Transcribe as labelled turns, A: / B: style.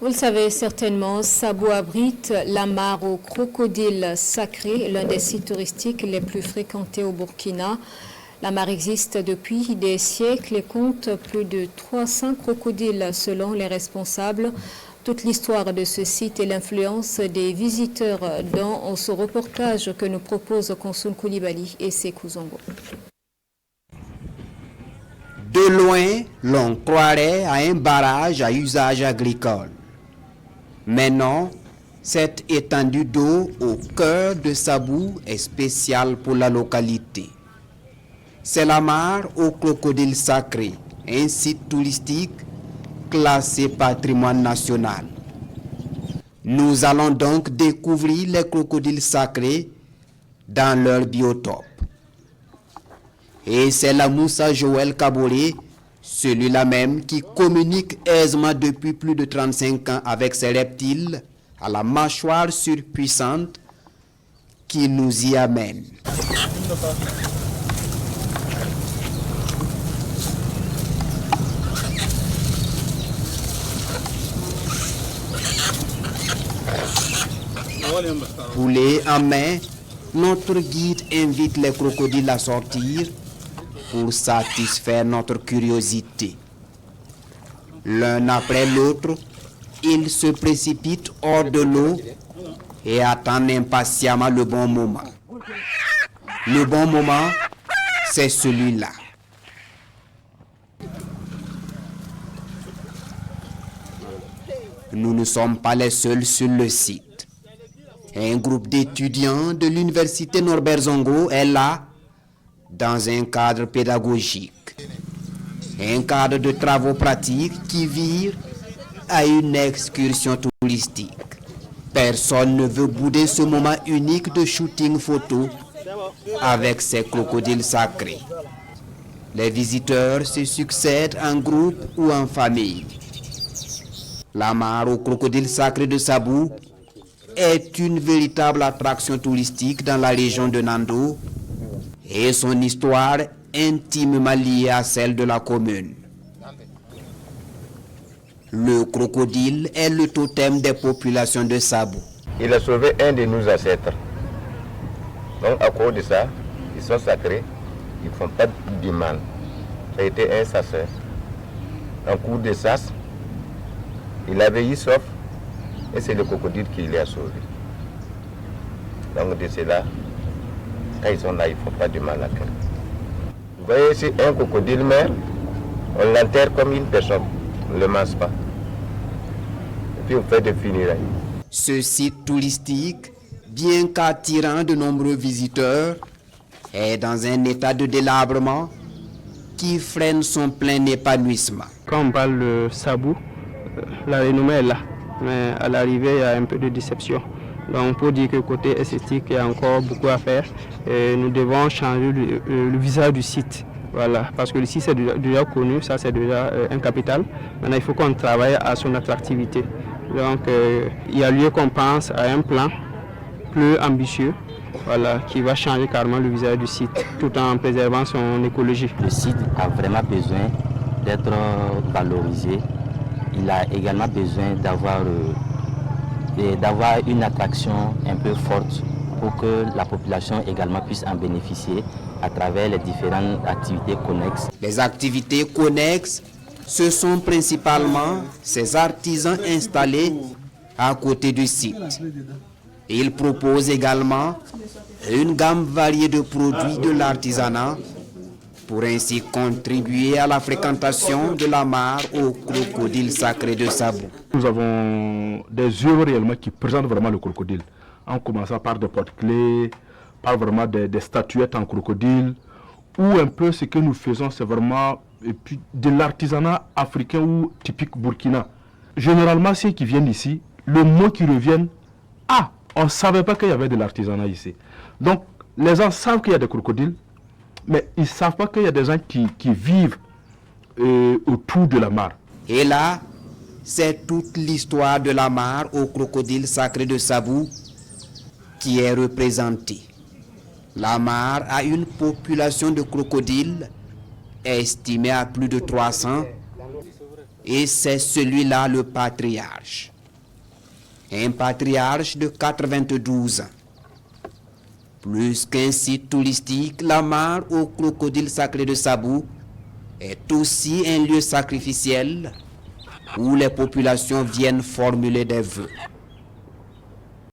A: Vous le savez certainement, Sabou abrite la mare aux crocodiles sacrés, l'un des sites touristiques les plus fréquentés au Burkina. La mare existe depuis des siècles et compte plus de 300 crocodiles selon les responsables. Toute l'histoire de ce site et l'influence des visiteurs dans ce reportage que nous propose Konsoul Koulibaly et Sékou Zongo.
B: De loin, l'on croirait à un barrage à usage agricole. Mais non, cette étendue d'eau au cœur de Sabou est spéciale pour la localité. C'est la mare aux crocodiles sacrés, un site touristique classé patrimoine national. Nous allons donc découvrir les crocodiles sacrés dans leur biotope. Et c'est la Moussa Joël Kaboré, celui-là même qui communique aisément depuis plus de 35 ans avec ces reptiles à la mâchoire surpuissante qui nous y amène. Poulet en main, notre guide invite les crocodiles à sortir pour satisfaire notre curiosité. L'un après l'autre, ils se précipitent hors de l'eau et attendent impatiemment le bon moment. Le bon moment, c'est celui-là. Nous ne sommes pas les seuls sur le site. Un groupe d'étudiants de l'université Norbert Zongo est là dans un cadre pédagogique. Un cadre de travaux pratiques qui vire à une excursion touristique. Personne ne veut bouder ce moment unique de shooting photo avec ces crocodiles sacrés. Les visiteurs se succèdent en groupe ou en famille. La mare aux crocodiles sacrés de Sabou est une véritable attraction touristique dans la région de Nando et son histoire intimement liée à celle de la commune. Le crocodile est le totem des populations de Sabou.
C: Il a sauvé un de nos ancêtres. Donc à cause de ça, ils sont sacrés, ils ne font pas de mal. Ça a été un chasseur. En cours de chasse, il avait eu sauf et c'est le crocodile qui l'a sauvé. Donc de cela, quand ils sont là, ils ne font pas de mal à quelqu'un. Vous voyez ici un crocodile mère, on l'enterre comme une personne, on ne le mange pas. Et puis on fait des funérailles.
B: Ce site touristique, bien qu'attirant de nombreux visiteurs, est dans un état de délabrement qui freine son plein épanouissement.
D: Quand on parle de Sabou, la renommée est là, mais à l'arrivée, il y a un peu de déception. Donc pour dire que côté esthétique, il y a encore beaucoup à faire. Et nous devons changer le visage du site. Voilà, parce que le site c'est déjà connu, ça c'est déjà un capital. Maintenant, il faut qu'on travaille à son attractivité. Donc il y a lieu qu'on pense à un plan plus ambitieux, voilà, qui va changer carrément le visage du site, tout en préservant son écologie.
E: Le site a vraiment besoin d'être valorisé. Il a également besoin d'avoir une attraction un peu forte pour que la population également puisse en bénéficier à travers les différentes activités connexes.
B: Les activités connexes, ce sont principalement ces artisans installés à côté du site. Ils proposent également une gamme variée de produits de l'artisanat pour ainsi contribuer à la fréquentation de la mare aux crocodiles sacrés de Sabou.
F: Nous avons des œuvres réellement qui présentent vraiment le crocodile, en commençant par des porte-clés, par vraiment des statuettes en crocodile, ou un peu ce que nous faisons, c'est vraiment de l'artisanat africain ou typique burkina. Généralement, ceux qui viennent ici, le mot qui revient, ah, on ne savait pas qu'il y avait de l'artisanat ici. Donc, les gens savent qu'il y a des crocodiles, mais ils ne savent pas qu'il y a des gens qui vivent autour de la mare.
B: Et là, c'est toute l'histoire de la mare aux crocodiles sacrés de Sabou qui est représentée. La mare a une population de crocodiles estimée à plus de 300 et c'est celui-là le patriarche. un patriarche de 92 ans. Plus qu'un site touristique, la mare au crocodile sacré de Sabou est aussi un lieu sacrificiel où les populations viennent formuler des vœux.